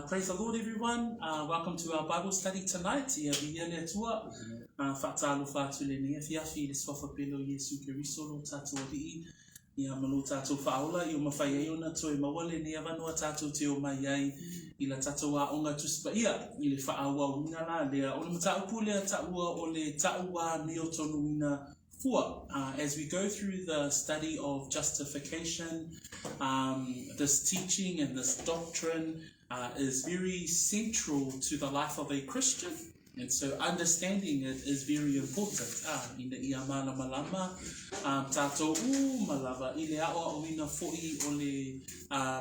Praise the Lord, everyone. Welcome to our Bible study tonight. Ia Luatua. Whatalu whatule ni fiafi le swafapelo Yesu Kiriso lo tatou rii. Ia malo tatou whaola i o mawhai ona toi mawale ni avanua tatou te o mai ai i la tatou a onga tuspa ia i le whaaua uina la lea o le mataupu lea taua o le taua mio tonu ina fua. As we go through the study of justification, this teaching and this doctrine is very central to the life of a Christian, and so understanding it is very important. Ina ia mana malama tatou malava i le aʻo auina foʻi o le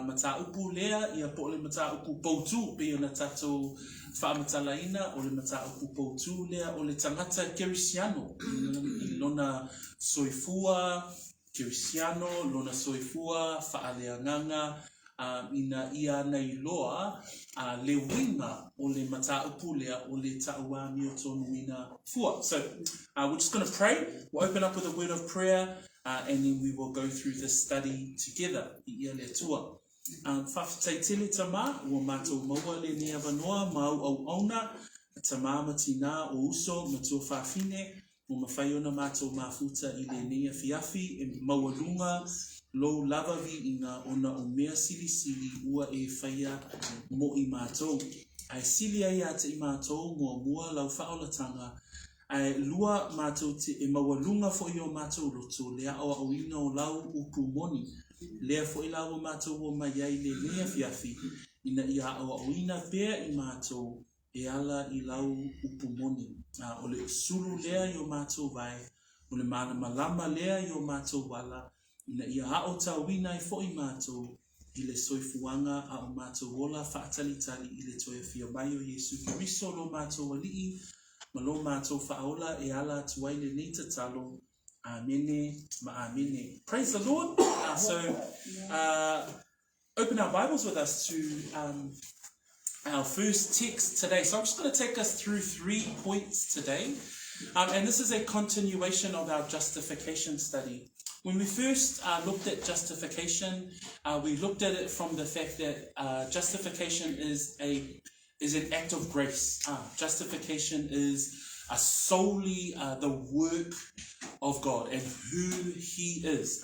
mataupu lea ia po le mataupu poutu pe ona tatou whaamatalaina o le mataupu poutu lea o le tangata kerisiano i lona soifua kerisiano, lona soifua whaaleanganga ina ia nei loa le winga o le mataupu lea o le taua mio tonu ina fua. So we're just going to pray. We'll open up with a word of prayer and then we will go through this study together. I ia le tua. Whawhitai tele tama, ua mātou maua le ni avanoa, mau au auna, tama matina o uso, matua whawhine, o mawhai ona mātou mafuta i le nea fiafi, e maualunga, lo lavavi i ngā ona o mea sili sili ua e whaia mo i mātou. Ai sili ai ate i mātou mua lau whaolatanga, ai lua mātou te e maualunga fo i o mātou roto, lea awa o ina o lau upu moni. Lea fo i lawa mātou o mai ai le nea fiafi, ina ia awa o ina pēr i mātou e ala i lau upu moni. O le suru lea i o mātou vai, o le mana malama lea i o mātou wala, ina ia hao tauina i fo i mātou, i le soifuanga a o mātou wola whaatalitali i le toia fia mai o Yesu Kiriso lo mātou alii, ma lo mātou whaola e ala tuai le neita talo. Amene, ma amene. Praise the Lord. Open our Bibles with us to our first text today. So I'm just going to take us through 3 points today. And this is a continuation of our justification study. When we first looked at justification, we looked at it from the fact that justification is an act of grace. Justification is solely the work of God and who He is.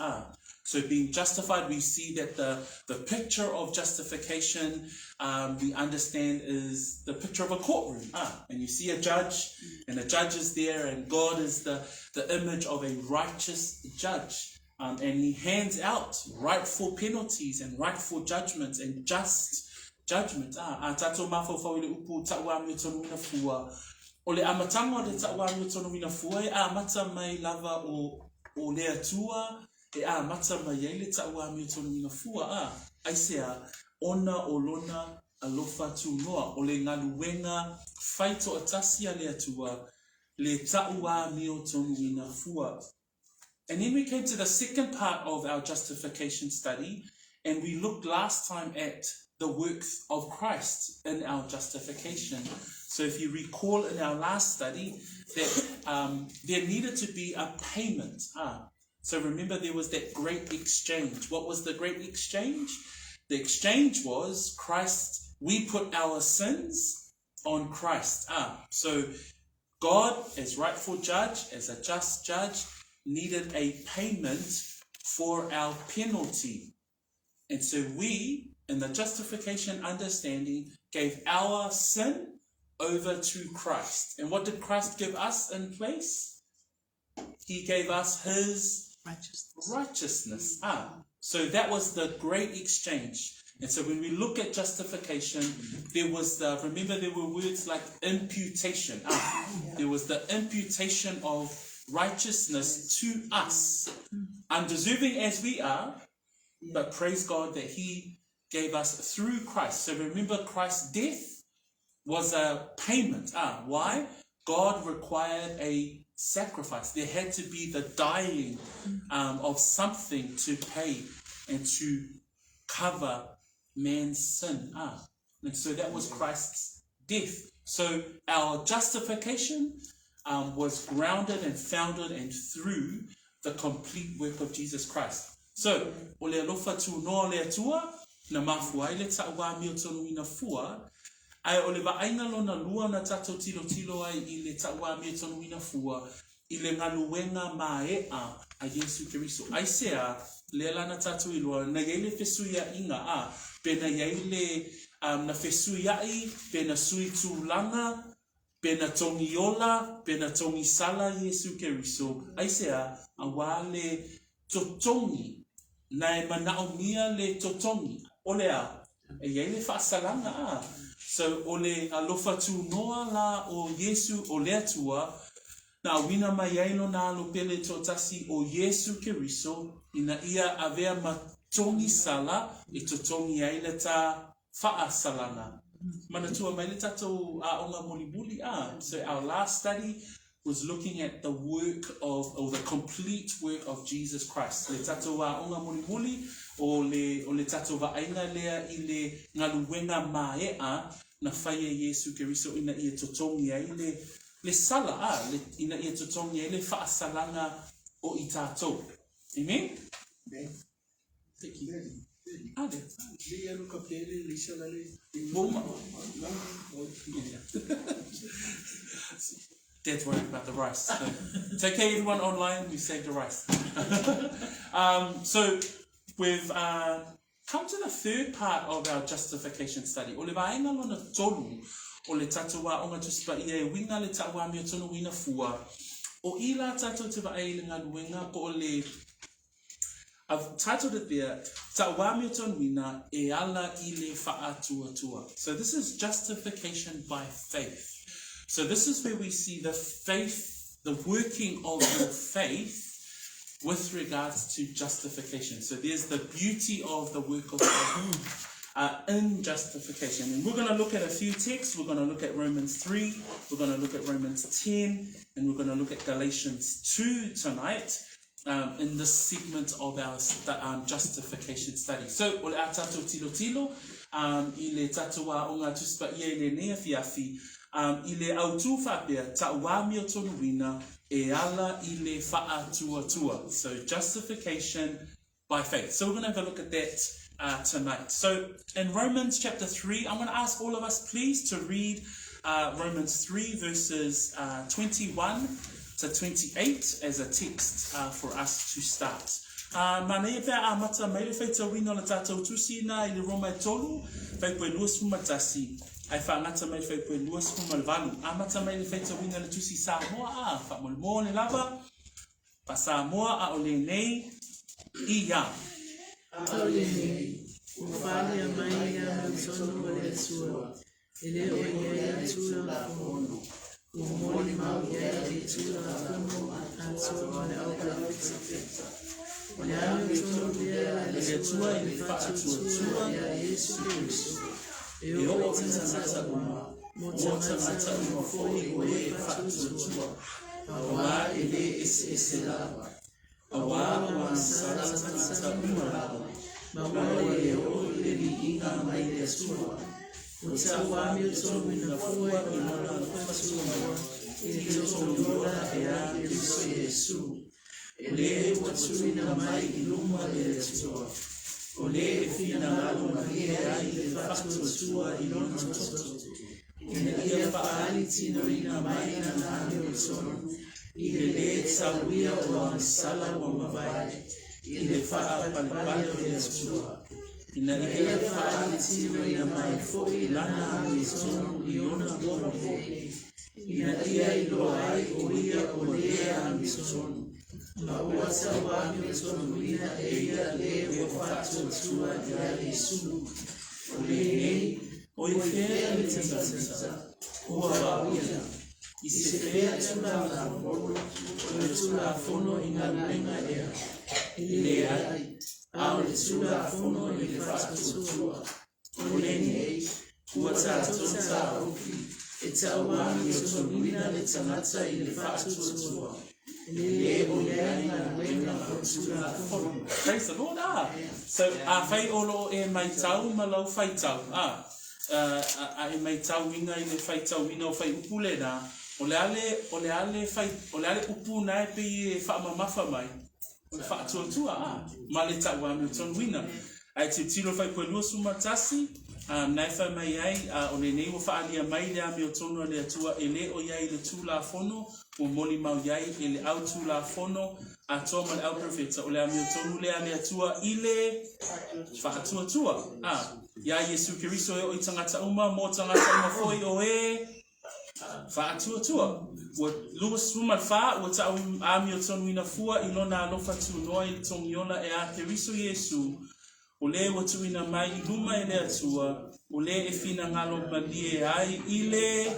So being justified, we see that the picture of justification, we understand, is the picture of a courtroom. And you see a judge, and the judge is there, and God is the image of a righteous judge. And He hands out rightful penalties and rightful judgments and just judgment. Tato mafo fawile upu tawa mi tonu ina fua. Ole amatanga o le tawa mi tonu ina fua e amata mai lava o Luatua e amata mai le tawa mi tonu ina fua. Aisea ona o lona alofa tu noa ole ngaluwenga faito atasia Luatua le tawa mi tonu ina fua. And then we came to the second part of our justification study, and we looked last time at the works of Christ in our justification. So if you recall in our last study that there needed to be a payment. So remember there was that great exchange. What was the great exchange? The exchange was Christ, we put our sins on Christ. So God, as rightful judge, as a just judge, needed a payment for our penalty. And so we, in the justification understanding, gave our sin over to Christ. And what did Christ give us in place? He gave us His righteousness. So that was the great exchange. And so when we look at justification, there was remember there were words like imputation. There was the imputation of righteousness to us, undeserving as we are, but praise God that He gave us through Christ. So remember, Christ's death was a payment. Why? God required a sacrifice. There had to be the dying of something to pay and to cover man's sin. And so that was Christ's death. So our justification was grounded and founded and through the complete work of Jesus Christ. So, o le alofa tu noa Luatua, na mafua ile taua mi o tonu ina fua ai o le vaaina lona lua na tatou tilo ai i le taua mi o tonu ina fua i le galuega maea a Iesu Keriso ai sea le lana tatou iloa na iai le fesuiaʻiga a pena iai le na fesuiaʻi pena sui tulaga pena tongiola pena tongisala Iesu Keriso ai sea auā le totongi na e manaʻomia le totongi o lea e iai le faasalaga a so o le alofa tunoa la o Iesu o le atua na awina mai ai lona alopele totasi o Iesu Keriso ina ia avea matongisala i totongi ai le tā faasalanga. Manatua mai le tatou aonga mulibuli a. So our last study was looking at the work of, or the complete work of Jesus Christ. Le tatou aonga mulibuli o le tatou vaaina lea i le ngaluenga maea na whaia Iesu Keriso ina ia totongi ai le sala a ina ia totongi ai le faasalanga o i tātou. Amen? Thank you. Dad's worried about the rice. So it's okay, everyone online, we saved the rice. So we've come to the third part of our justification study. O le vaenga lona tolu o le tataua o ngā tusipa ia e winga le taua mi o tonu wina fua. O ila tatou te vae le ngā luenga po o le I've titled it there, taua mi o tonu wina e ala I le faa tua tua. So this is justification by faith. So this is where we see the faith, the working of your faith with regards to justification. So there's the beauty of the work of God in justification. And we're going to look at a few texts. We're going to look at Romans 3, we're going to look at Romans 10, and we're going to look at Galatians 2 tonight in this segment of our justification study. So, o le a tatou tilo, I le tataua o ngā tusipa ia le nea fiafi, I le autu whapea, taua mi o tonu wina, e ala I le faa tua tua. So justification by faith. So we're going to have a look at that tonight. So in Romans chapter 3, I'm going to ask all of us please to read Romans 3 verses 21 to 28 as a text for us to start. Manea pea a mata mai le whaita wina le tātou tusina I le Roma e tolu, whaipoe nuas fumatasi. Ai whaangata mai whaipoe nuas fumalvalu. A mata mai le whaita wina le tusi Samoa a whamolmo le lava. Pa Samoa a o le nei I ia. A o le nei, ufale a mai a mantonu o le sua. Ele o ia tua la fono. O moli mau ia le tua la fono a tua le Auckland fixa. O le ame tonu ia le tua I le fatu tua ia Iesu Keriso. E o tata uma, mo tata uma foi o e fatu tua. Awa ele ese lava. Awa wa tata uma lava. Mawa e o le inga mai le tua. O tawa mi tonu na foi o na fatu uma. E tonu ora e a Iesu. Ele o tsuina mai I luma le tua. O le fina lalo na ia I le fatu tua I lona toto. Ina ia faali tino ina mai na nani o sono. I le sauia o ansala o mawai. I le faa palpali o le tua. Ina ia faali tino ina mai foi lana o sono I ona bora foi. Ina ia I loa ai o ia o lea o sono. Ma ua sawa mi sono ina e ia le o fatu tua ia Iesu. O le nei, o I fea le tata, o awawia. I se fea tula la fono, o le tula fono I ngā luenga ea. I le ai, a o le tula fono I le fatu tua. O le nei, ua tato ta oki, e taua mi sono ina le tangata I le fatu tua. Praise the Lord. So whai olo e mai tau malau whai tau. E mai tau inga I le whai tau ina o whai upule na. O le ale upu na e pe e wha mamafa mai. O le wha atua tua. Ma le tau ame o tonu ina. ai te tilo fai koe lua sumatasi, nai whai mai ai, o le nei wa whaalia mai le ame o tono le atua e le o iai le tūla fono, o moli mau iai e le au tūla fono, a toa ma le au profeta, o le ame o tono le ame atua i le whaatua tua. Ia Yesu Kiriso e o i tangata uma, mō tangata uma foi o e whaatua tua. Ua lua suma le wha, ua tau ame o tono ina fua, i lona alofa tu noa i tongiona e a Kiriso Yesu, o le watu ina mai I luma e le atua, o le e fina ngalo malie ai I le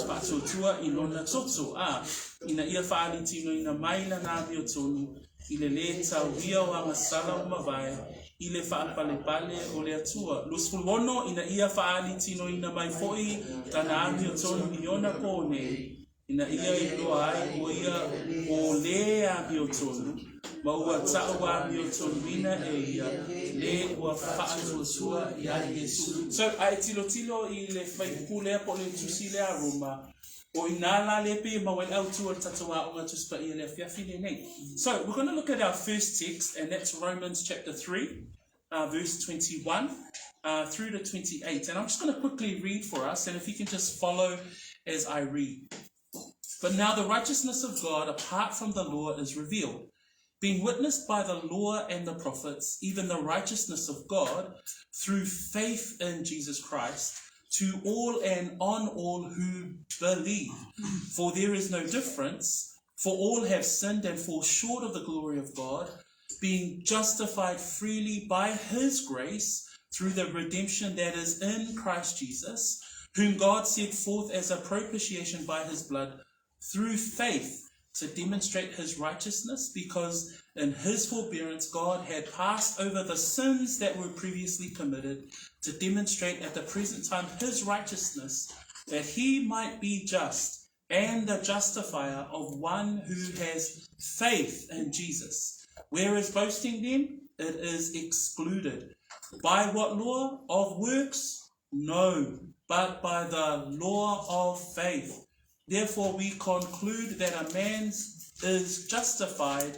whatuatua I lona toto. Ina ia whaali tino ina mai la ngāmi o tonu, I le tau hia o anga sala o mawai, I le whaapale pale o le atua. Lus fulwono ina ia whaali tino ina mai foi, ta ngāmi o tonu I ona kone, ina ia I loa ai o ia o le ami o tonu, ma ua tau ami o tonu ina e ia, le ua whaatua ia Yesu. So, ai tilo I le whaipulea po le tusi le aroma, o inala le pe ma wai au tua tatawa o ngā tuspa ia le whiawhine nei. So, we're going to look at our first text, and that's Romans chapter 3, verse 21 through to 28. And I'm just going to quickly read for us, and if you can just follow as I read. But now the righteousness of God apart from the law is revealed, being witnessed by the law and the prophets, even the righteousness of God through faith in Jesus Christ, to all and on all who believe. For there is no difference, for all have sinned and fall short of the glory of God, being justified freely by his grace through the redemption that is in Christ Jesus, whom God set forth as a propitiation by his blood, through faith, to demonstrate his righteousness, because in his forbearance God had passed over the sins that were previously committed, to demonstrate at the present time his righteousness, that he might be just and the justifier of one who has faith in Jesus. Whereas boasting then, it is excluded. By what law? Of works? No, but by the law of faith. Therefore we conclude that a man is justified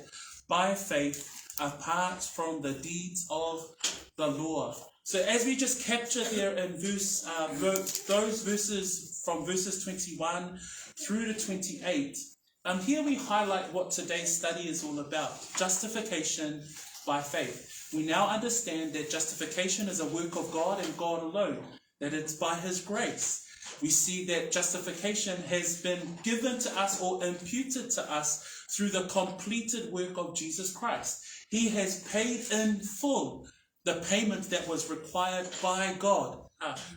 by faith apart from the deeds of the law. So as we just capture there in those verses from verses 21 through to 28, here we highlight what today's study is all about: justification by faith. We now understand that justification is a work of God and God alone, that it's by his grace. We see that justification has been given to us or imputed to us through the completed work of Jesus Christ. He has paid in full the payment that was required by God.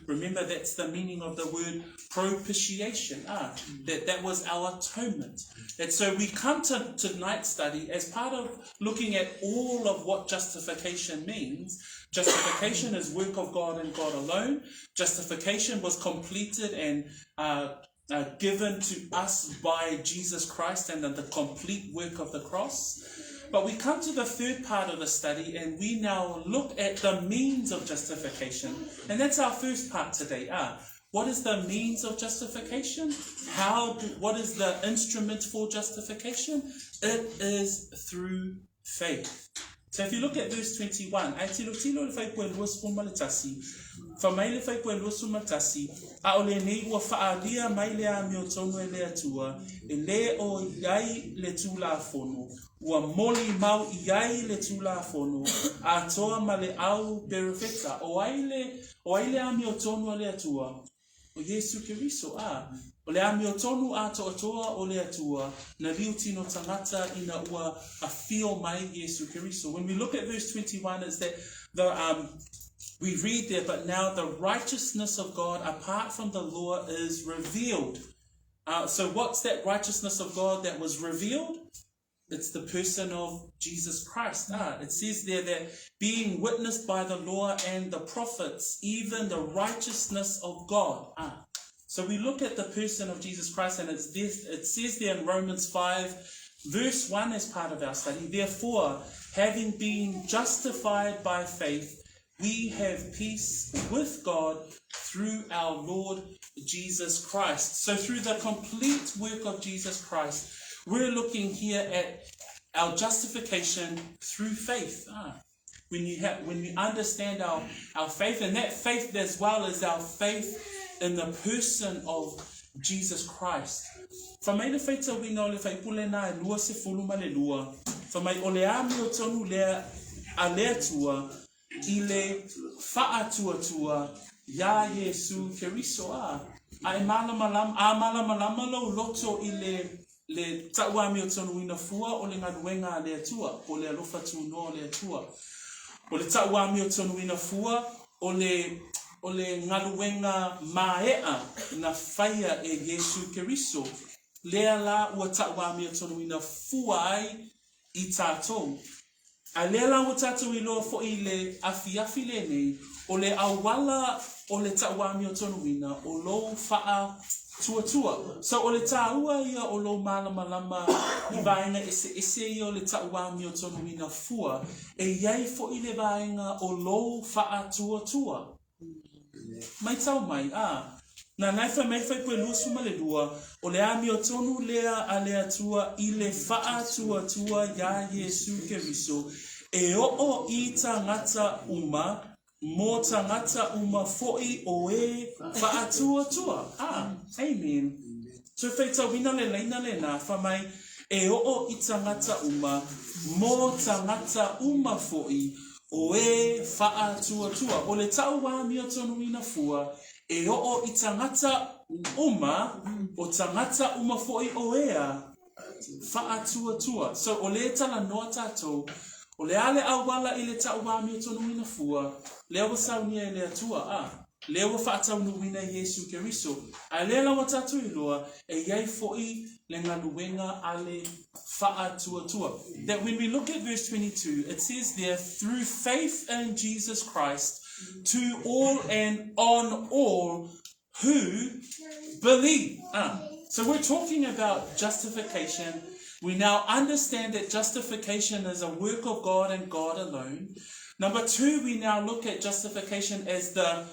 Remember, that's the meaning of the word propitiation. That was our atonement. And so we come to tonight's study as part of looking at all of what justification means. Justification is work of God and God alone. Justification was completed and given to us by Jesus Christ and the complete work of the cross. But we come to the third part of the study, and we now look at the means of justification. And that's our first part today. What is the means of justification? What is the instrument for justification? It is through faith. So if you look at verse 21, Whamaile whai koe lua sumatasi, a o le nei ua whaalia mai lea mi o tonu e lea tua, e le o iai le tūla fono, ua moli mau iai le tūla fono, a toa ma le au perifeta, o aile a mi o tonu e lea tua, o Yesu Kiriso, o le a mi o tonu a toa o lea tua, na liu tino tangata ina ua a fio mai Yesu Kiriso. When we look at verse 21, is that we read there, but now the righteousness of God apart from the law is revealed. So what's that righteousness of God that was revealed? It's the person of Jesus Christ. It says there that being witnessed by the law and the prophets, even the righteousness of God. So we look at the person of Jesus Christ, and it says there in Romans 5, verse 1 as part of our study, therefore, having been justified by faith, we have peace with God through our Lord Jesus Christ. So through the complete work of Jesus Christ, we're looking here at our justification through faith. when we understand our faith, and that faith as well as our faith in the person of Jesus Christ. Fa mai le faita wina o le faipule na lua se fuluma le lua. Fa mai o le ami o tonu lea a lea tua i le faa tua ya Yesu Keriso a. A malama lo loto i le tauami o tonu wina fua o le ngaduenga a lea tua. O le alofa tu no lea tua. O le tauami o tonu wina fua o le ngaluenga maea na faia e Yesu Keriso. Lea la ua tauami o tonu wina fua ai i tātou. A lea la ua tātou i loa fo i le afi le nei o le awala o le tauami o tonu wina o lo faa tua. So o le tāua ia o lo malama i vaenga ese ia o le tauami o tonu wina fua e iai fo i le vaenga o lo faa tua. Mai tau mai, na naifa mai fai pue lua suma le lua, o le ami o tonu lea a lea tua i le faa tua ya Yesu Keriso, e o i tangata uma, mo tangata uma foi o e faa tua. Amen. So fai tau wina le leina le na, fa mai, e o i tangata uma, mo tangata uma foi o e faa tua. O le tau wami o tonu wina fua, e o i tangata uma, o tangata uma foi o ea faa tua. So o le tala noa tātou, o le ale awala i le tau wami o tonu wina fua, lea wa saunia e lea tua lea wa faa tau nuwina Yesu Keriso, a lea la wa tātou i loa, e iai foi le ngaluenga ale faa tua. That when we look at verse 22, it says there, through faith in Jesus Christ, to all and on all who believe. So we're talking about justification. We now understand that justification is a work of God and God alone. Number two, we now look at justification as the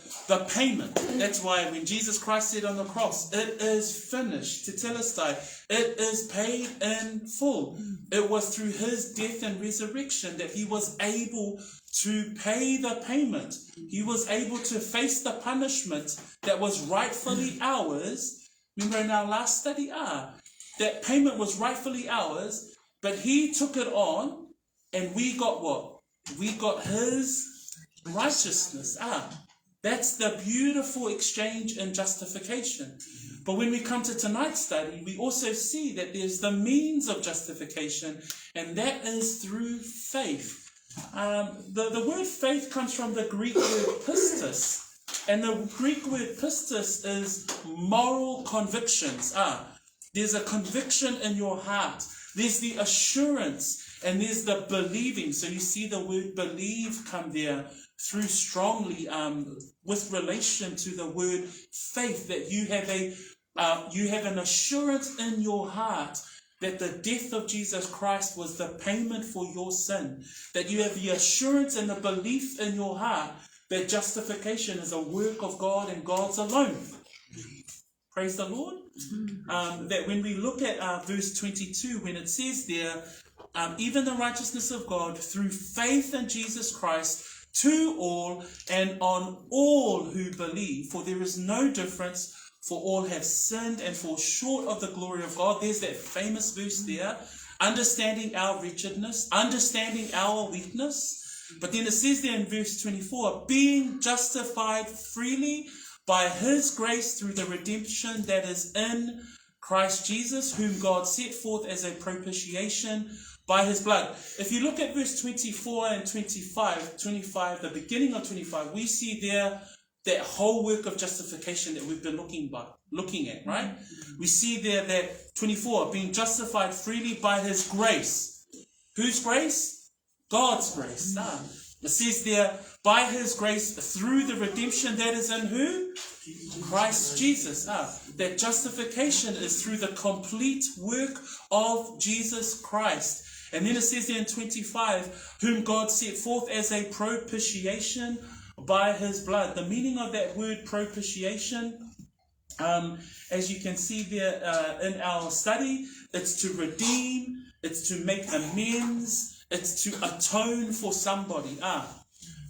payment. That's why when Jesus Christ said on the cross, it is finished, tetelestai, it is paid in full. It was through his death and resurrection that he was able to pay the payment. He was able to face the punishment that was rightfully ours. Remember in our last study, that payment was rightfully ours, but he took it on, and we got what? We got his righteousness. That's the beautiful exchange in justification. But when we come to tonight's study, we also see that there's the means of justification, and that is through faith. The word faith comes from the Greek word pistis, and the Greek word pistis is moral convictions. There's a conviction in your heart. There's the assurance, and there's the believing. So you see the word believe come there through strongly with relation to the word faith, that you have an assurance in your heart that the death of Jesus Christ was the payment for your sin, that you have the assurance and the belief in your heart that justification is a work of God and God's alone. Praise the Lord. That when we look at verse 22, when it says there, even the righteousness of God through faith in Jesus Christ to all and on all who believe, for there is no difference, for all have sinned and fall short of the glory of God. There's that famous verse there, understanding our wretchedness, understanding our weakness. But then it says there in verse 24, being justified freely by his grace through the redemption that is in Christ Jesus, whom God set forth as a propitiation by his blood. If you look at verse 24 and 25, the beginning of 25, we see there that whole work of justification that we've been looking at, right? We see there that 24, being justified freely by his grace. Whose grace? God's grace. It says there, by his grace through the redemption that is in who? Christ Jesus. That justification is through the complete work of Jesus Christ. And then it says there in 25, whom God set forth as a propitiation by his blood. The meaning of that word propitiation, as you can see there in our study, it's to redeem, it's to make amends, It's to atone for somebody.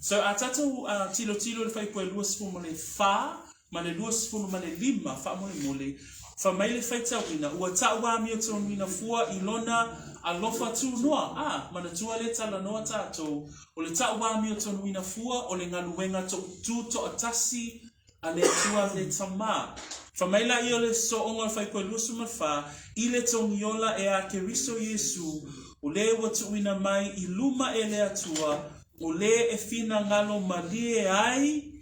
So a tatou tilo le fai poe lua sifunu ma le fa, ma le lua sifunu ma le lima, fa mole. Fa mai le fai tauina, ua taua mi o tonuina fua ilona alofa tu noa. Mana tua le tala noa tatou, o le taua mi o tonuina fua, o le ngaluenga tu to atasi, a le tua le tama. Fa mai la i o le so onga fai poe lua suma fa, i le tongiola e a keriso Yesu, o le ua tuina mai i luma e le atua, o le e fina ngalo malie ai,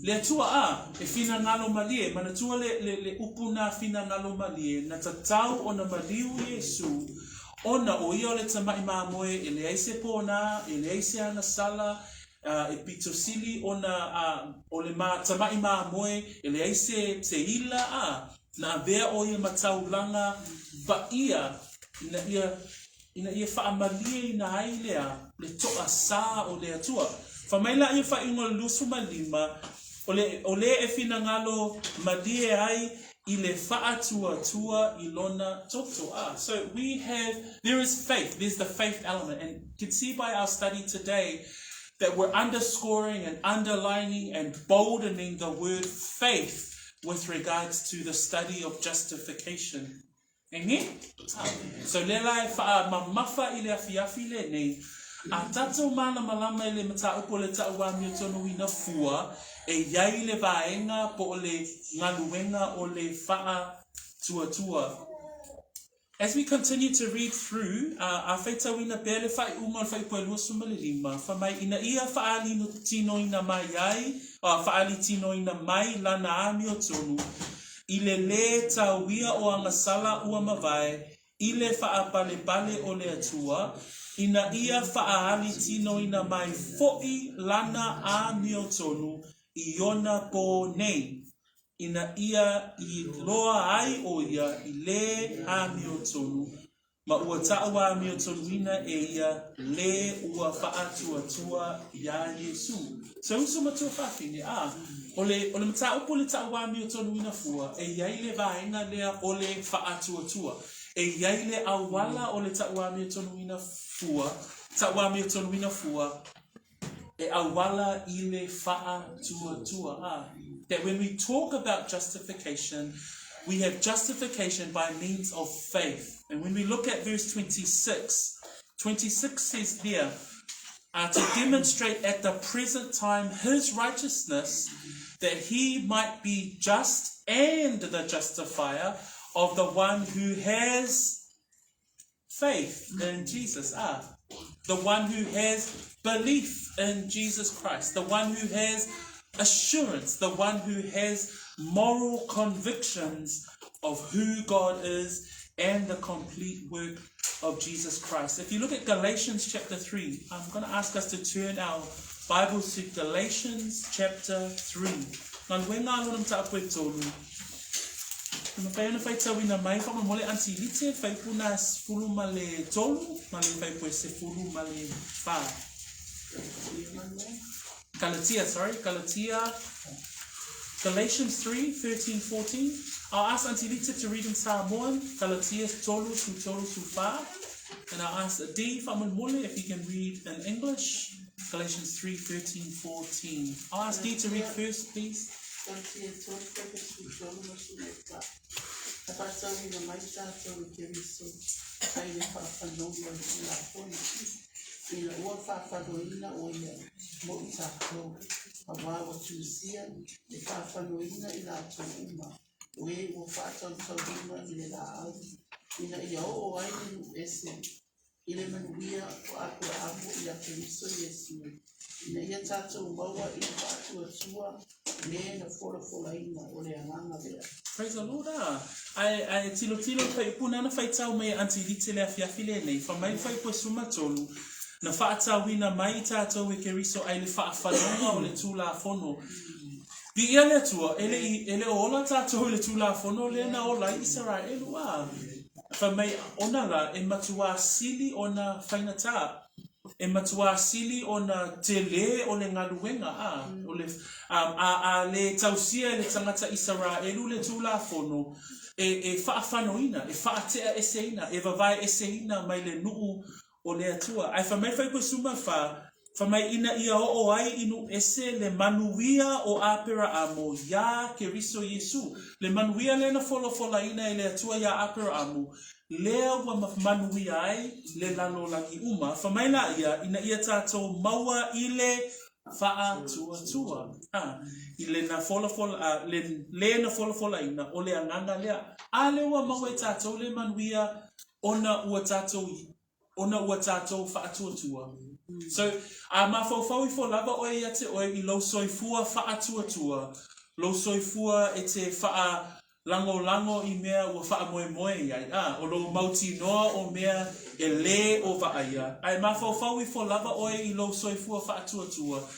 le atua e fina ngalo malie, mana tua le upuna fina ngalo malie, na tatau o na maliu Yesu, ona o ia o le tamai mamoe, e le aise pona, e le aise ana sala, e pitosili ona o le tamai mamoe, e le aise te ila, na avea o ia mataulanga, ba ia, ina ia whaamalie ina hai lea, le toa sa o le atua. Whamaila ia whaingo lusu malima, o le e fina ngalo malie ai, i le whaatua tua i lona toto. So there is faith, there's the faith element, and you can see by our study today that we're underscoring and underlining and boldening the word faith with regards to the study of justification. Amen? So le lai wha mamafa i le afiafi le nei, a tatou mana malama i le mata upo le taua mi o tonu ina fua, e iai le vaenga po o le ngaluenga o le wha tua. As we continue to read through, a whaitawina pele whai uma whai poe lua suma le lima, whamai ina ia whaali no tino ina mai ai, whaali tino ina mai lana ami o tonu, i le tauia o angasala ua mawai, i le whaapale o le atua, ina ia whaali tino ina mai fo'i lana ami o tonu, i ona po nei. Ina ia I loa ai o ia I le ami o tonu, ma ua taua ami o tonu ina e ia le ua whaatua ia Yesu. So uso matua whawhine, o le mata upo le taua ami o tonu ina fua, e iai le vaenga lea o le whaatua. E iai le awala o le taua ami o tonu ina fua, e awala I le whaatua. That when we talk about justification, we have justification by means of faith. And when we look at verse 26 says there, to demonstrate at the present time his righteousness, that he might be just and the justifier of the one who has faith in Jesus. The one who has belief in Jesus Christ, the one who has assurance, the one who has moral convictions of who God is and the complete work of Jesus Christ. If you look at Galatians chapter 3, I'm going to ask us to turn our Bibles to Galatians chapter 3. Galatians 3, 13, 14. I'll ask Auntie Lita to read in Samoan, Galatians tolu su fa. And I'll ask D if he can read in English, Galatians 3, 13, 14. I'll ask D to read first, please. Ila ua whawhanoina o ia mo I tātou. Hawawa tūsia, e whawhanoina I la tō uma. O e ua whātautauina I le la au. Ina ia o aini ese. I le manuia o aku amu I a Keriso Yesu. Ina ia tātou maua I whātua le na whora o le anganga lea. Praise the Lord. Ai tilo whai punana whai tau mei Auntie Lita le afiafi le nei. Whamai whai po suma tolu. Na whaatawina mai tātou e Keriso ai le whaawhanonga o le tūla whono. Di ia le tua, ele ola tātou le tūla whono le na ola Israelu a. Whamai ona la e matua sili o na whainata. E matua sili o na te le o le ngaluenga a. O le, le tausia le tangata Israelu le tūla whono. E whaawhanoina, e whaatea eseina, e vavai eseina mai le nuu o le atua. Ai whamai whai koe suma whamai ina ia o ai inu ese le manuia o apera amo ia ke riso Yesu. Le manuia le na fola ina e le atua ia apera amo. Lea wa manuia ai le lalo lagi uma. Whamai la ina ia tātou maua i le faa tua. I le na fola le na fola ina o le anganga lea. A le wa maua e tātou le manuia ona ua tātou faa tua. So, ma fau fo lava oe ia te oe I lo soifua faa tua. Lo soifua e te faa lango I mea ua faa moe iai. O lo mauti noa o mea e le o va ia. Ai ma fau fo lava oe I lo soifua faa tua.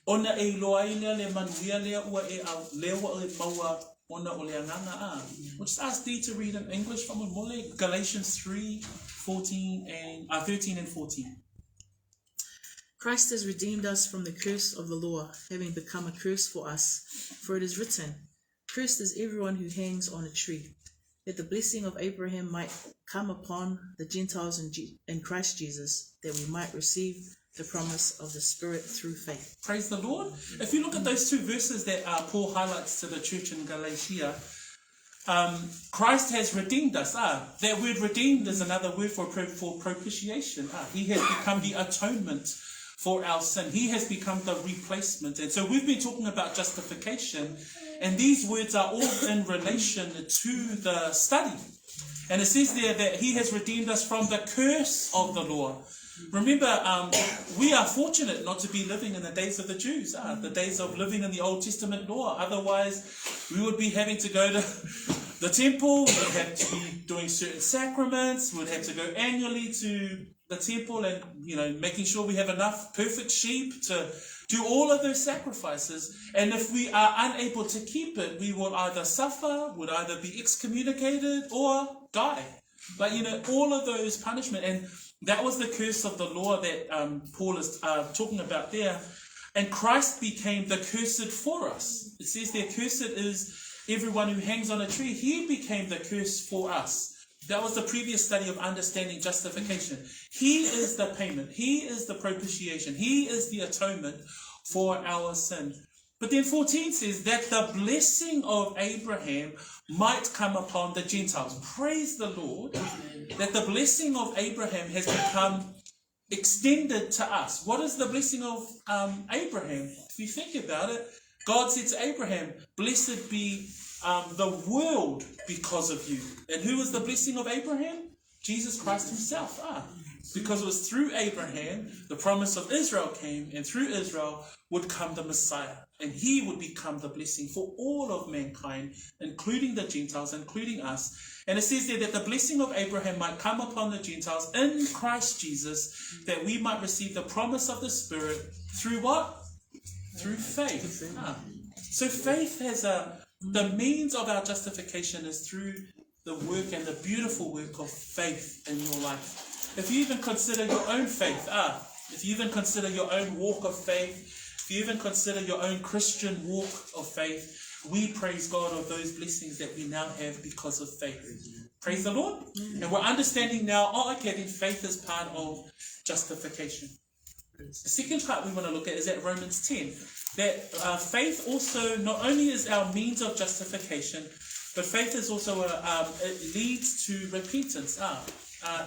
Ona e ilo ai lea le manuia lea ua e au. Lea ua e maua ona o le anganga. We'll just ask Dee to read in English from Mole, Galatians 13 and 14. Christ has redeemed us from the curse of the law, having become a curse for us. For it is written, "Cursed is everyone who hangs on a tree," that the blessing of Abraham might come upon the Gentiles in Christ Jesus, that we might receive the promise of the Spirit through faith. Praise the Lord. If you look at those two verses that Paul highlights to the church in Galatia, Christ has redeemed us. That word redeemed is another word for propitiation. He has become the atonement for our sin. He has become the replacement. And so we've been talking about justification, and these words are all in relation to the study. And it says there that he has redeemed us from the curse of the law. Remember, we are fortunate not to be living in the days of the Jews, the days of living in the Old Testament law. Otherwise, we would be having to go to the temple, we would have to be doing certain sacraments, we would have to go annually to the temple and, making sure we have enough perfect sheep to do all of those sacrifices. And if we are unable to keep it, we will either suffer, would either be excommunicated or die. But, all of those punishment. And that was the curse of the law that Paul is talking about there. And Christ became the cursed for us. It says there, cursed is everyone who hangs on a tree. He became the curse for us. That was the previous study of understanding justification. He is the payment. He is the propitiation. He is the atonement for our sin. But then 14 says that the blessing of Abraham might come upon the Gentiles. Praise the Lord. That the blessing of Abraham has become extended to us. What is the blessing of Abraham? If you think about it, God said to Abraham, "Blessed be the world because of you." And who was the blessing of Abraham? Jesus Christ himself. Because it was through Abraham the promise of Israel came, and through Israel would come the Messiah, and he would become the blessing for all of mankind, including the Gentiles, including us. And it says there that the blessing of Abraham might come upon the Gentiles in Christ Jesus, that we might receive the promise of the Spirit through what? Through faith. So faith has the means of our justification is through the work and the beautiful work of faith in your life. If you even consider your own faith, if you even consider your own walk of faith, if you even consider your own Christian walk of faith, we praise God of those blessings that we now have because of faith. Praise the Lord. And we're understanding now, then faith is part of justification. The second part we want to look at is at Romans 10. That faith also not only is our means of justification, but faith is also it leads to repentance.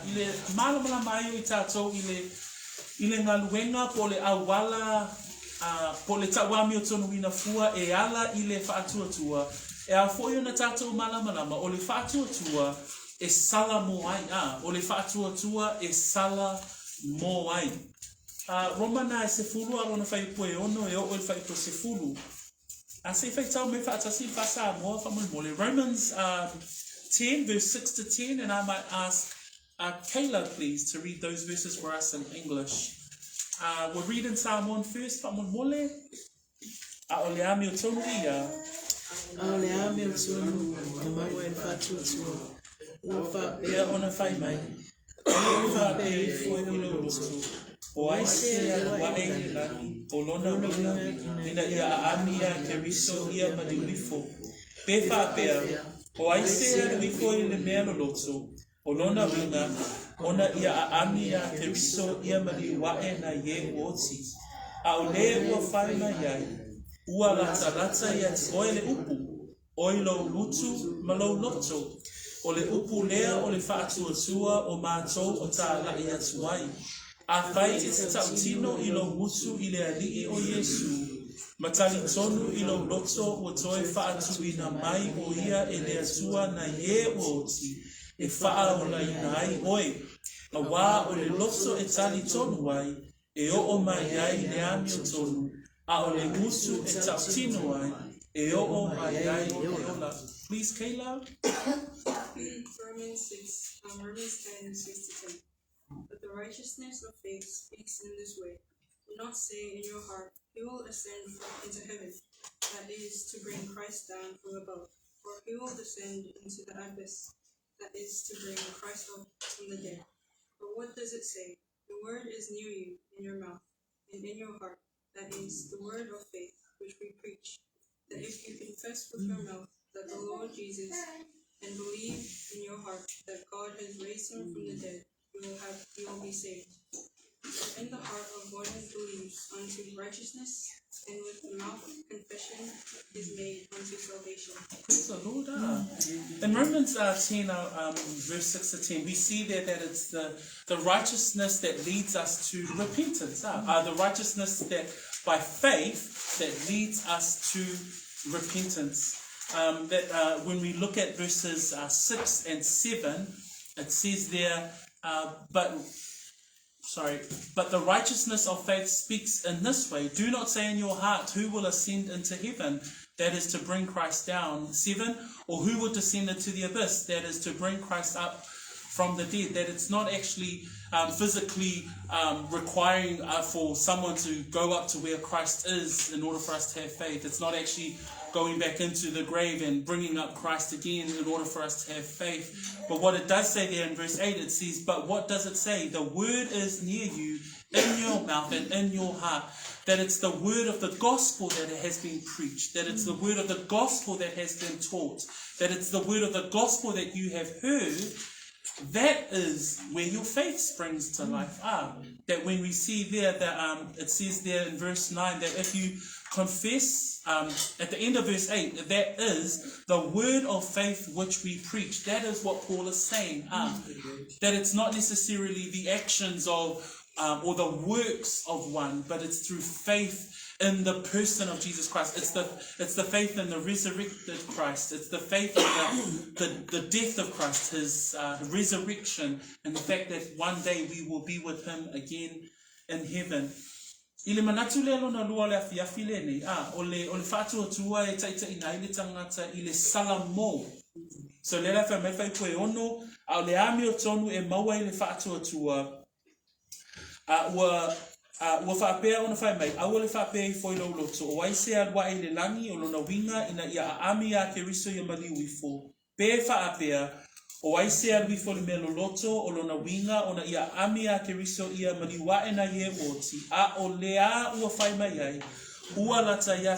Ile malamala mai I tātou ile ngaluenga po le awala po le tawami o tonu ina fua e ala ile whaatuatua e a foio na tātou malamalama o le whaatuatua e sala mo ai o le whaatuatua e sala mo ai. Romana e se fulu a rona whai poe ono e o le whai po se fulu a se whai tau me whaatasi whasa moa whamulmole. Romans 10 verse 6 to 10, and I might ask Kayla, please, to read those verses for us in English. We'll read in Samoan first. Whamulmole. Aoleami o tonu ia. Aoleami o tonu te maua e whaatuatua. Ua whapea ona whai mai. Ua whapea I fwoi I lorotu. O aise a wae lani. O lona wina. Ina ia a amia ke riso ia madiwifo. Pe whapea. O aise a wifo I le mea lorotu. o lona winga, ona ia a ami a te riso ia mali wae na ye oti. A o le ua whai mai ai, ua lata ia te oile upu, oilo lutu malo loto, o le upu lea o le whaatua o mātou o tā lai atu ai. A whai e te tautino i lo mutu i le alii o Yesu, matali tonu i lo loto o toe whaatu i na mai o ia e le atua na ye oti, e wha o la ina ai oe. A wā o le loto e tali tonu ai, e o mai ai le ami o tonu, a o le mutu e tautino ai, e o mai ai e ola. Please, Kayla. Romans 10, 6-10. But the righteousness of faith speaks in this way. Do not say in your heart, he will ascend into heaven, that is, to bring Christ down from above. Or he will descend into the abyss, that is, to bring Christ up from the dead. But what does it say? The word is near you, in your mouth, and in your heart, that is, the word of faith, which we preach. That if you confess with your mouth that the Lord Jesus, and believe in your heart that God has raised him from the dead, you will be saved. For in the heart of one believes unto righteousness, and with the mouth confession is made unto salvation. Praise the Lord. In Romans 10, verse 6 to 10, we see there that it's the righteousness that leads us to repentance. The righteousness that by faith that leads us to repentance. When we look at verses 6 and 7, it says there, but the righteousness of faith speaks in this way. Do not say in your heart, who will ascend into heaven? That is to bring Christ down. 7, or who will descend into the abyss? That is to bring Christ up from the dead. That it's not actually physically requiring for someone to go up to where Christ is in order for us to have faith. It's not actually going back into the grave and bringing up Christ again in order for us to have faith. But what it does say there in verse 8, it says, but what does it say? The word is near you, in your mouth and in your heart. That it's the word of the gospel that has been preached. That it's the word of the gospel that has been taught. That it's the word of the gospel that you have heard. That is where your faith springs to life. That when we see there that it says there in verse 9 that if you confess, at the end of verse 8, that is the word of faith which we preach. That is what Paul is saying. That it's not necessarily the actions of or the works of one, but it's through faith in the person of Jesus Christ. It's the faith in the resurrected Christ. It's the faith in the death of Christ, his resurrection, and the fact that one day we will be with him again in heaven. Ile manatu lelo na lua le afiafi lene, ole fatu tua e taita ina ile tangata ile salamo. So lela fa me fai koe ono, au le ami o tonu e maua ile fatu tua. Ua whapea ona whai mai, au le whapea I foi lau loto, o waise alwa I le langi o lona winga ina ia a ami a ke riso ia mali uifo. Pe whapea, o waise alwi fo le melo loto o lona winga ona ia ami a ke riso ia mali waena ye oti, a o lea ua whai mai ai, ua lata ia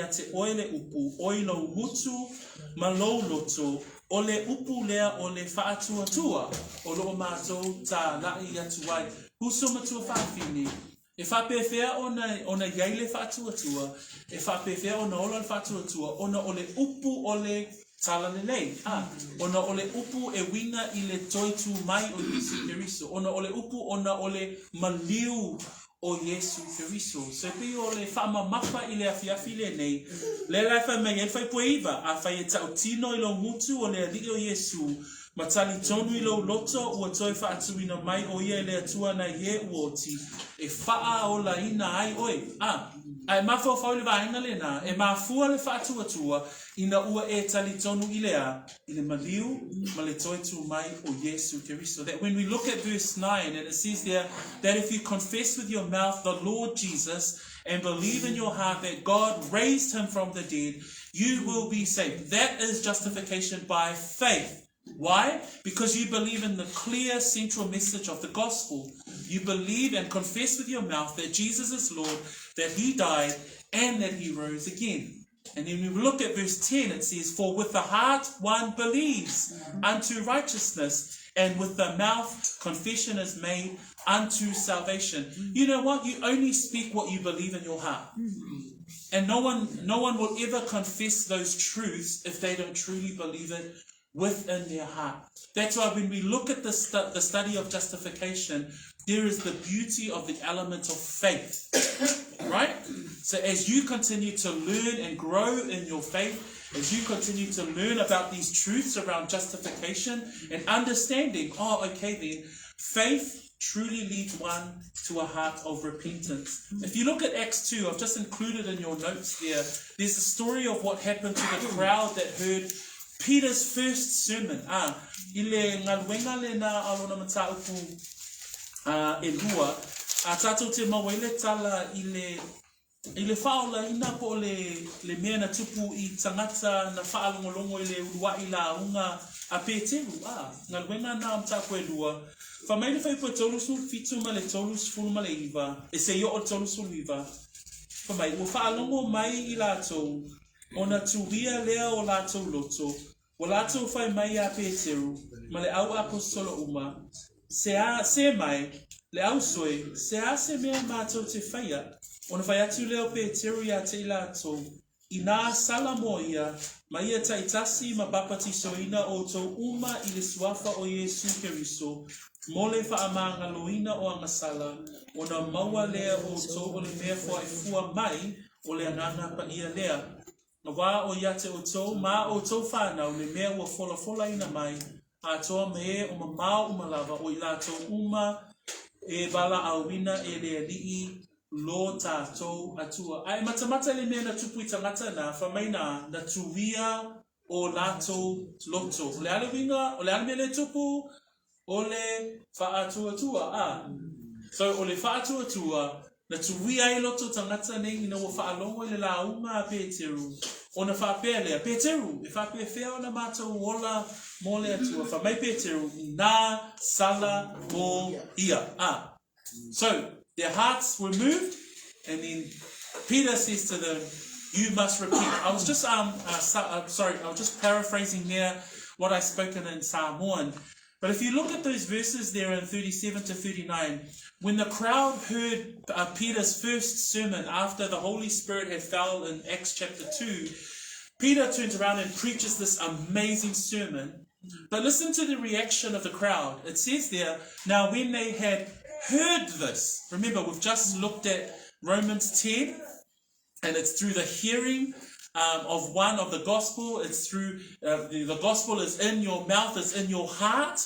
te oile upu, oilo mutu, malo loto, o le upu lea o le whaatua tua, o loo mātou tā lai atu ai. Huso matua whawhine. E whapewhea ona yaile whaatua tua, e whapewhea ona ola le whaatua tua, ona o le upu o le tala lelei. Ona o le upu e winga I le toitu mai o Yesu Keriso. Ona o le upu ona o le maliu o Yesu Keriso. So pe o le whamamapa I le afiafi le nei, le lai whai mai e whai poiva, a whai e tautino I lo mutu o le ali o Yesu, matali tonu I lo loto ua toi whaatuina mai o ia le atua na ye uoti, e whaa o la ina ai oe. Ai mawhau whau le vaenga le na, e mawhua le whaatua tua, ina ua e tali tonu I le maliu, ma le toitu mai o Yesu Keriso. That when we look at verse 9, and it says there, that if you confess with your mouth the Lord Jesus, and believe in your heart that God raised him from the dead, you will be saved. That is justification by faith. Why? Because you believe in the clear central message of the gospel. You believe and confess with your mouth that Jesus is Lord, that he died, and that he rose again. And then when we look at verse 10, it says, for with the heart one believes unto righteousness, and with the mouth confession is made unto salvation. You know what? You only speak what you believe in your heart. And no one will ever confess those truths if they don't truly believe it within their heart. That's why when we look at the study of justification, there is the beauty of the element of faith, right? So as you continue to learn and grow in your faith, as you continue to learn about these truths around justification and understanding, then faith truly leads one to a heart of repentance. If you look at Acts 2, I've just included in your notes there, there's a story of what happened to the crowd that heard Peter's first sermon. Elua, atato te mawele tala ile faula ina po le mena tupu I tangata na faalongolongo ile ulua ila unga apeteru ngalwenga na mtako elua fa mai fa ipo tolusu fitu male tolusu fulu male iva ese yo tolusu iva fa mai wo faalongo mai ila to ona tuwia lea o la to loto wala to fa mai apeteru male au apostolo uma se mai le au soe se mea mato te whaia ona whai atu leo pe teruia te ilato ina salamoia maia taitasi ma bapati soina o to uma I le suafa o Yesu Keriso mole wha amanga loina o angasala ona maua lea o to o le mea fua fua mai o le anana pa ia lea na wā o iate o to ma o to whanau le mea ua fola ina mai a toa me o mamau umalava o ilato uma e bala awina e le alii lo tātou atua. Ai matamata le mea na tupu I tangata na whamaina na tuwia o lato loto. O le ale winga, o le ale mea le tupu, o le whaatua. So o le whaatua na tuwia I loto tangata nei ina o whaalongo le la uma a Peteru. O na whaapea lea, Peteru, e whaapea whea o na mātou wola mō lea tua. Whamai Peteru, nā sala mō ia. So, their hearts were moved, and then Peter says to them, you must repent. I was just paraphrasing there what I spoken in Samoan. But if you look at those verses there in 37 to 39, when the crowd heard Peter's first sermon after the Holy Spirit had fell in Acts chapter 2, Peter turns around and preaches this amazing sermon. But listen to the reaction of the crowd. It says there, now when they had heard this, remember we've just looked at Romans 10, and it's through the hearing of one of the gospel. It's through the gospel is in your mouth, it's in your heart.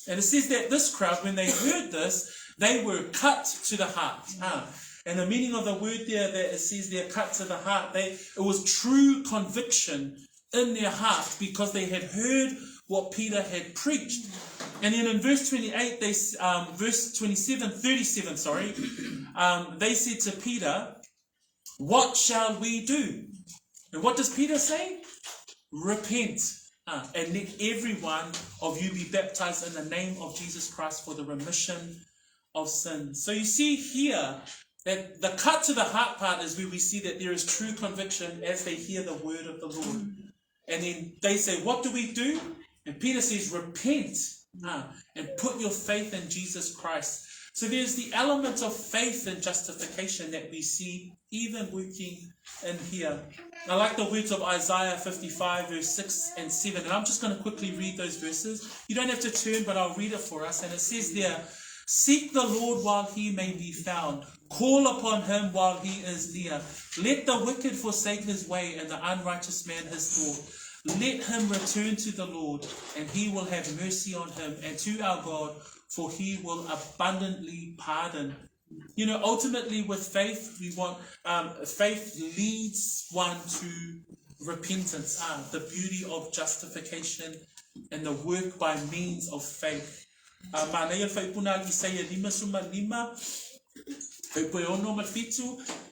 And it says that this crowd, when they heard this, they were cut to the heart. And the meaning of the word there that it says they're cut to the heart, it was true conviction in their heart because they had heard what Peter had preached. And then in verse 28, verse 37, they said to Peter, what shall we do? And what does Peter say? Repent, and let every one of you be baptized in the name of Jesus Christ for the remission of sins. So you see here that the cut to the heart part is where we see that there is true conviction as they hear the word of the Lord. And then they say, what do we do? And Peter says, repent and put your faith in Jesus Christ. So there's the element of faith and justification that we see even working in here. I like the words of Isaiah 55 verse 6 and 7. And I'm just going to quickly read those verses. You don't have to turn, but I'll read it for us. And it says there, seek the Lord while he may be found. Call upon him while he is near. Let the wicked forsake his way and the unrighteous man his thought. Let him return to the Lord, and he will have mercy on him, and to our God, for he will abundantly pardon. You know, ultimately with faith, we want faith leads one to repentance, the beauty of justification and the work by means of faith.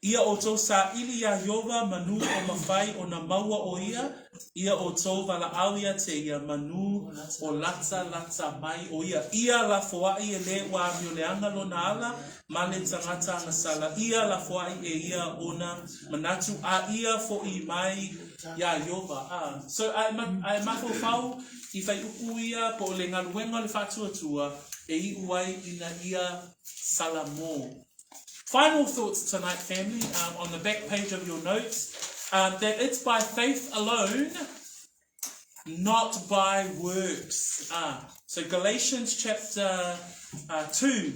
Ia o tō sa ili a Yehova manu o mawhai o na maua o ia Ia o tō wala awia te ia manu o lata mai o ia la foai e le wa mio le angalo na ala ma le tangata ngasala ia la foai e ia ona manatu a ia fo I mai ia Yova. So ai mafo fau I fai uku ia po le ngaluenga le fatuatua e I uai ina ia salamo. Final thoughts tonight, family, on the back page of your notes. That it's by faith alone, not by works. So Galatians chapter 2.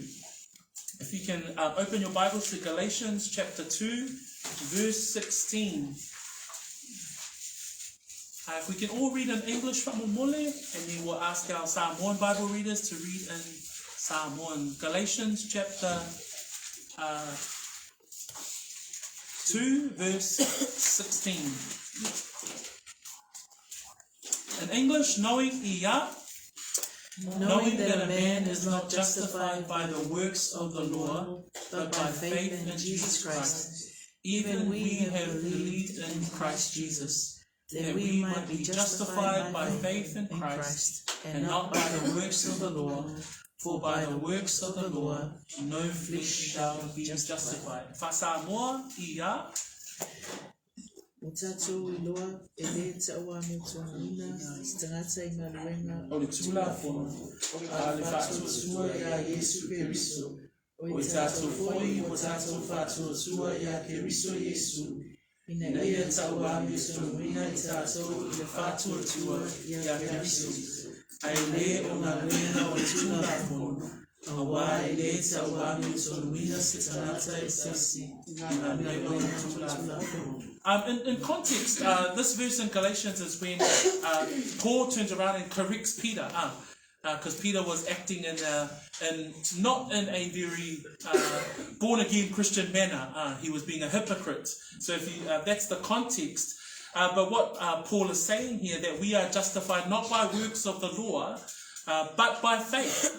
If you can open your Bibles to Galatians chapter 2, verse 16. If we can all read in English from Mole, and then we'll ask our Samoan Bible readers to read in Samoan. Galatians chapter 2 verse 16. In English, knowing that a man is not justified by the works of the law, but by faith in Jesus Christ. Even we have believed in Christ Jesus, that we might be justified by faith in Christ, and not by the works of the law. For by the works of the law, no flesh shall be justified. Fasamoa ia. Mutatu iloa ele taua metuanina stangata imaluenga O le tula fono. Ale fatu sua ia Yesu Keriso. O tatu foi o tatu fatu sua ia Keriso Yesu. Ina ia taua metuanina tatu ile fatu tua ia Keriso. Aile o na lena o tula fono. Awa ele taua metuanina stangata isasi. Ina ia o tula fono. In context, this verse in Galatians is when Paul turns around and corrects Peter, because Peter was acting not in a very born again Christian manner. He was being a hypocrite. So that's the context. But what Paul is saying here, that we are justified not by works of the law, but by faith.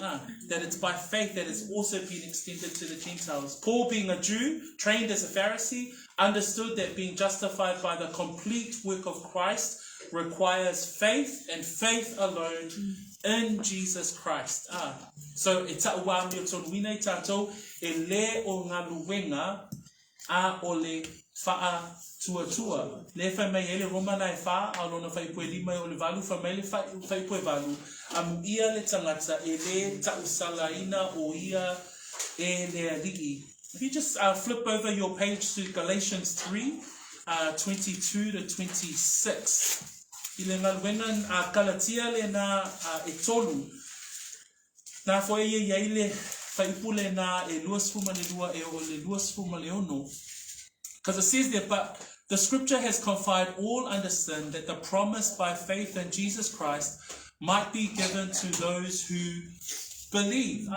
That it's by faith that it's also been extended to the Gentiles. Paul, being a Jew, trained as a Pharisee, understood that being justified by the complete work of Christ requires faith, and faith alone in Jesus Christ. So e ta'ua mio tonuina I tātou e le o ngā luenga a o le wha tuatua. Le whai mai ele romana e wha a lona whai poe lima o le valu, whai mai le whai poe valu. Amu ia le tangata e le tausalaina o ia e le alii. If you just flip over your page to Galatians 3, 22 to 26. I le ngaluengan a Galatia le na e tolu. Nā fo e iai le whaipule na e luasfuma le lua e o le luasfuma le ono. Because it says there, but the scripture has confined all under sin, that the promise by faith in Jesus Christ might be given to those who believe.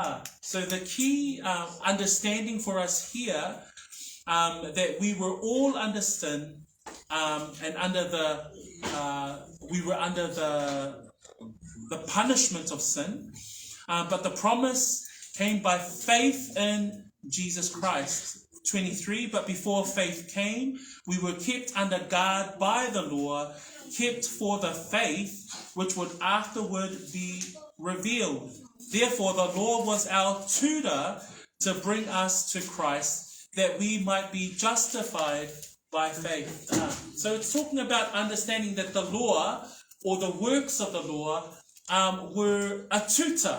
So the key understanding for us here, that we were all under sin, and we were under the punishment of sin, but the promise came by faith in Jesus Christ. 23, but before faith came, we were kept under guard by the law, kept for the faith which would afterward be revealed. Therefore, the law was our tutor to bring us to Christ, that we might be justified by faith. So it's talking about understanding that the law, or the works of the law, were a tutor.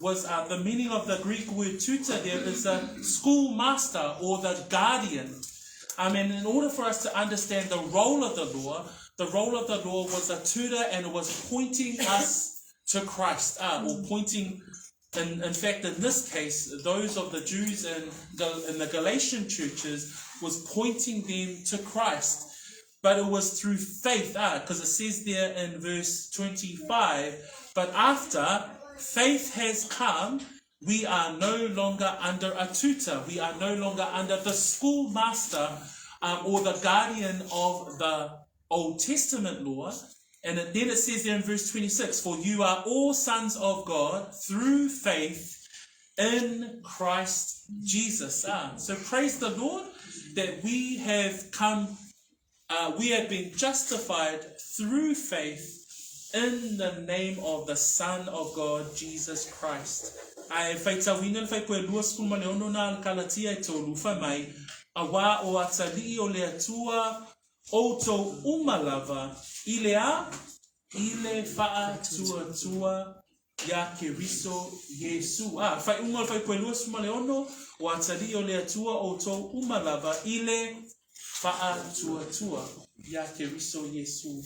Was the meaning of the Greek word tutor there is a schoolmaster or the guardian. And in order for us to understand the role of the law was a tutor, and it was pointing us to Christ, or pointing, in fact, in this case, those of the Jews in the Galatian churches was pointing them to Christ. But it was through faith, because it says there in verse 25, but after faith has come, we are no longer under a tutor. We are no longer under the schoolmaster or the guardian of the Old Testament law. And then it says there in verse 26, for you are all sons of God through faith in Christ Jesus. So praise the Lord that we have come we have been justified through faith in the name of the Son of God, Jesus Christ. Ai whaitawina whai koe lua skuma leono na kalatia e tō lufa mai, a wā o atali o le atua o tō umalava, i le wha tua ya Keriso Yesu. Whai unga whai koe lua skuma leono, o atali o le atua o tō umalava, i le wha tua ya Keriso Yesu.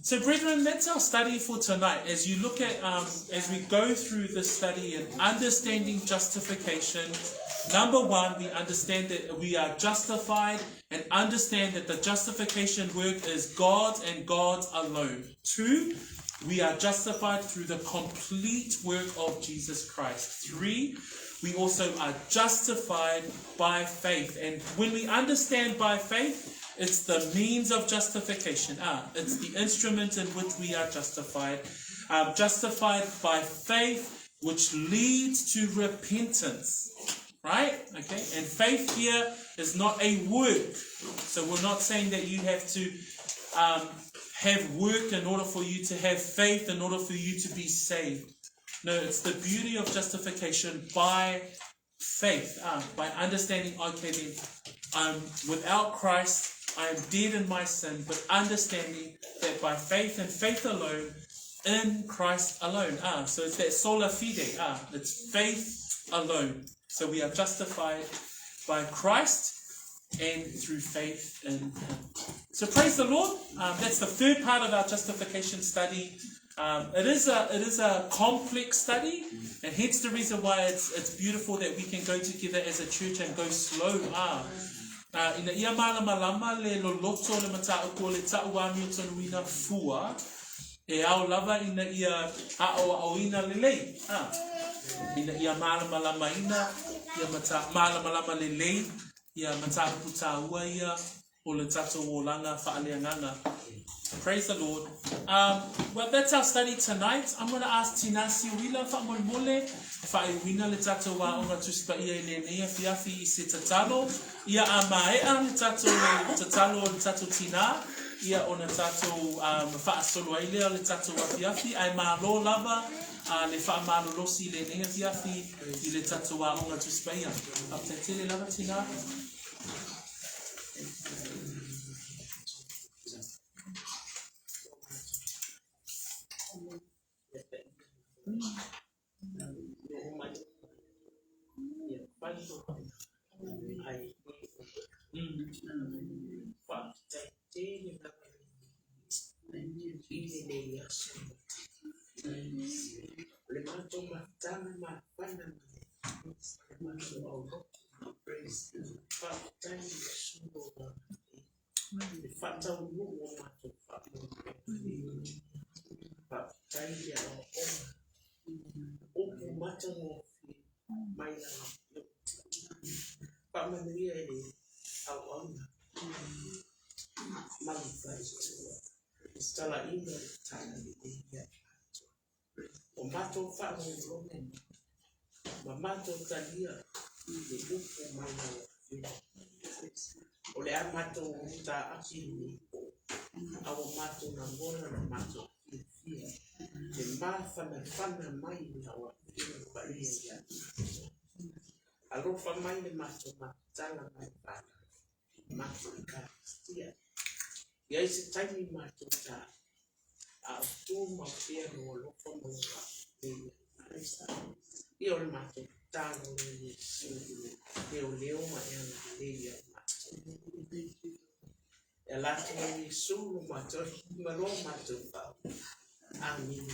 So, brethren, that's our study for tonight. As you look at, as we go through this study and understanding justification, number one, we understand that we are justified and understand that the justification work is God and God alone. Two, we are justified through the complete work of Jesus Christ. Three, we also are justified by faith. And when we understand by faith, it's the means of justification. It's the instrument in which we are justified. Justified by faith, which leads to repentance. Right? Okay. And faith here is not a work. So we're not saying that you have to have work in order for you to have faith, in order for you to be saved. No, it's the beauty of justification by faith. By understanding, okay, then I'm without Christ, I am dead in my sin, but understanding that by faith and faith alone, in Christ alone. So it's that sola fide. It's faith alone. So we are justified by Christ and through faith in Him. So praise the Lord. That's the third part of our justification study. It is a complex study, and hence the reason why it's beautiful that we can go together as a church and go slow. Ina ia malama le loloto le matauko le tauami o tonuina fua e au lava ina ia ao ina lelei. Ina ia malama ina ia malama lelei ia mataputa ua ia o le tato o langa whaaleanganga. Praise the Lord. Well, that's our study tonight. I'm going to ask Tinasi Wila whamoimole whaewina le tato wa onga tuspa ia ne nea fiafi I se tatalo. Ia amaea le tato tatalo le tato tina. Ia ona tato whaasolo ailea le tato wa fiafi. Ai malo lava le whaamalo losi le nea fiafi I le tato wa onga tuspa ia. Aptetele lava tina. Ole amato ta akini awo mato na ngona na mato fia te fana mai na wa kwa ia alofa mai le mato matala mai pa mato ka stia ya isi time mato ta a tu ma fia no lo fondo io le mato ta no le su leo ma ya Elati sulu mato malo mato pa. Amin.